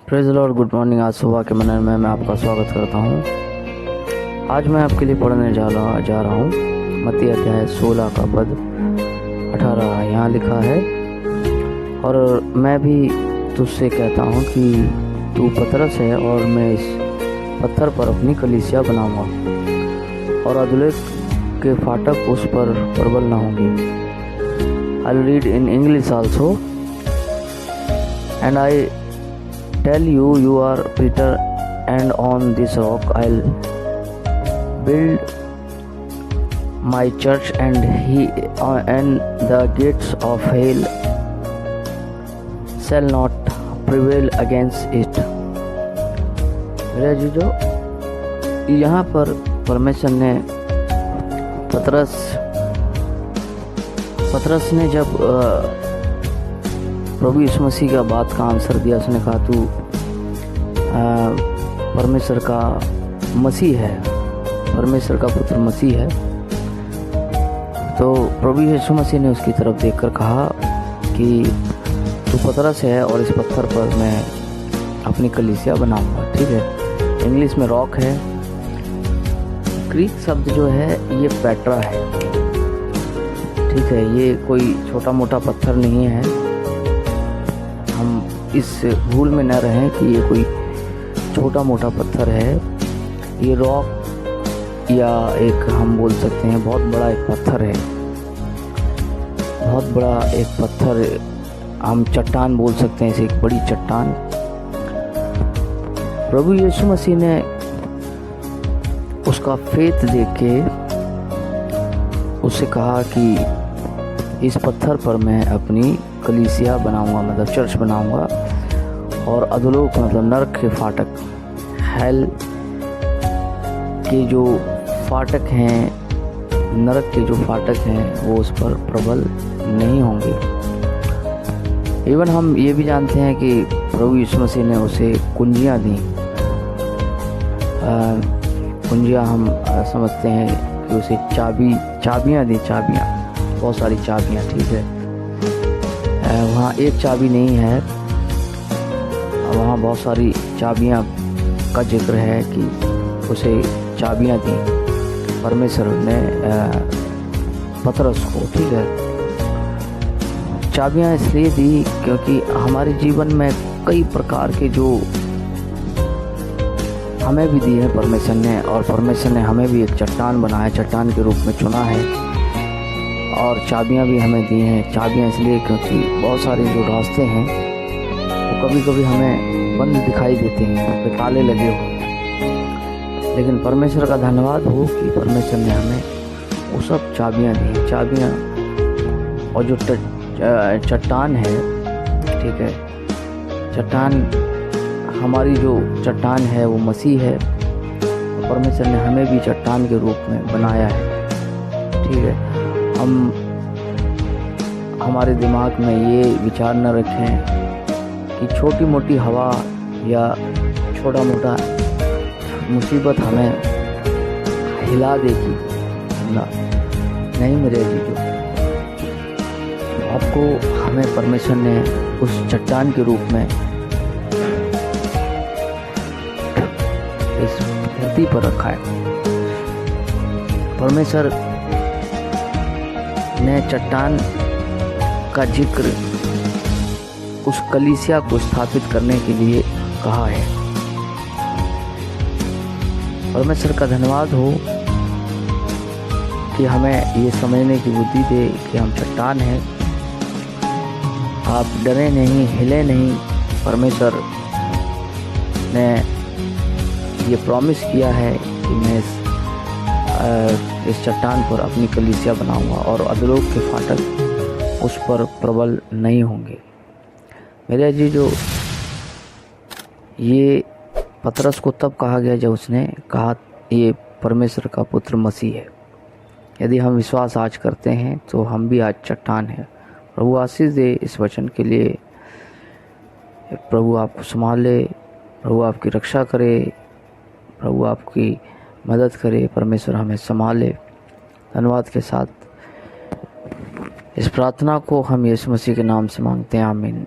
Praise the Lord. Good morning. आज सुबह के मनन में मैं आपका स्वागत करता हूँ। आज मैं आपके लिए पढ़ने जा रहा हूँ मत्ती अध्याय 16 का पद 18 यहाँ लिखा है, और मैं भी तुझसे कहता हूँ कि तू पतरस है और मैं इस पत्थर पर अपनी कलीसिया बनाऊंगा और अधोलोक के फाटक उस पर प्रबल न होंगे। I will read in English also. And I tell you, you are Peter, and on this rock I'll build my church, and the gates of hell shall not prevail against it। मेरे जीजो, यहाँ पर परमेश्वर ने पतरस ने जब प्रभु यीशु मसीह का बात का आंसर दिया, उसने कहा तू परमेश्वर का मसीह है, परमेश्वर का पुत्र मसीह है। तो प्रभु यीशु मसीह ने उसकी तरफ देखकर कहा कि तू पतरस है और इस पत्थर पर मैं अपनी कलीसिया बनाऊंगा। ठीक है, इंग्लिश में रॉक है। ग्रीक शब्द जो है ये पेट्रा है। ठीक है, ये कोई छोटा मोटा पत्थर नहीं है। हम इस भूल में न रहें कि ये कोई छोटा मोटा पत्थर है। ये रॉक या एक हम बोल सकते हैं बहुत बड़ा एक पत्थर है, बहुत बड़ा एक पत्थर। हम चट्टान बोल सकते हैं इसे, एक बड़ी चट्टान। प्रभु यीशु मसीह ने उसका फेथ देख के उससे कहा कि इस पत्थर पर मैं अपनी कलीसिया बनाऊंगा, मतलब चर्च बनाऊंगा, और अधोलोक मतलब नरक के फाटक, हेल के जो फाटक हैं, नरक के जो फाटक हैं वो उस पर प्रबल नहीं होंगे। इवन हम ये भी जानते हैं कि प्रभु यीशु मसीह ने उसे कुंजियाँ दी। कुंजियाँ हम समझते हैं कि उसे चाबियाँ दी, चाबियाँ, बहुत सारी चाबियाँ। ठीक है, वहाँ एक चाबी नहीं है, वहाँ बहुत सारी चाबियाँ का जिक्र है कि उसे चाबियाँ दी परमेश्वर ने पतरस को। ठीक है, चाबियाँ इसलिए दी क्योंकि हमारे जीवन में कई प्रकार के जो हमें भी दी है परमेश्वर ने, और परमेश्वर ने हमें भी एक चट्टान बनाया, चट्टान के रूप में चुना है, और चाबियां भी हमें दी हैं। चाबियां इसलिए क्योंकि बहुत सारे जो रास्ते हैं वो कभी कभी हमें बंद दिखाई देते हैं, उन पे ताले लगे हो, लेकिन परमेश्वर का धन्यवाद हो कि परमेश्वर ने हमें वो सब चाबियां दी। चाबियां और जो चट्टान है, ठीक है, चट्टान, हमारी जो चट्टान है वो मसीह है, और परमेश्वर ने हमें भी चट्टान के रूप में बनाया है। ठीक है, हम हमारे दिमाग में ये विचार न रखें कि छोटी मोटी हवा या छोटा मोटा मुसीबत हमें हिला देगी। नहीं मेरे जीजो, आपको हमें परमेश्वर ने उस चट्टान के रूप में इस धरती पर रखा है। परमेश्वर ने चट्टान का जिक्र उस कलीसिया को स्थापित करने के लिए कहा है। परमेश्वर का धन्यवाद हो कि हमें ये समझने की बुद्धि दे कि हम चट्टान हैं। आप डरे नहीं, हिले नहीं। परमेश्वर ने ये प्रॉमिस किया है कि मैं इस चट्टान पर अपनी कलीसिया बनाऊंगा और अधोलोक के फाटक उस पर प्रबल नहीं होंगे। मेरे जीजो, ये पतरस को तब कहा गया जब उसने कहा ये परमेश्वर का पुत्र मसीह है। यदि हम विश्वास आज करते हैं तो हम भी आज चट्टान हैं। प्रभु आशीष दे इस वचन के लिए। प्रभु आपको संभाले, प्रभु आपकी रक्षा करे, प्रभु आपकी मदद करे, परमेश्वर हमें संभाले। धन्यवाद के साथ इस प्रार्थना को हम यीशु मसीह के नाम से मांगते हैं, आमीन।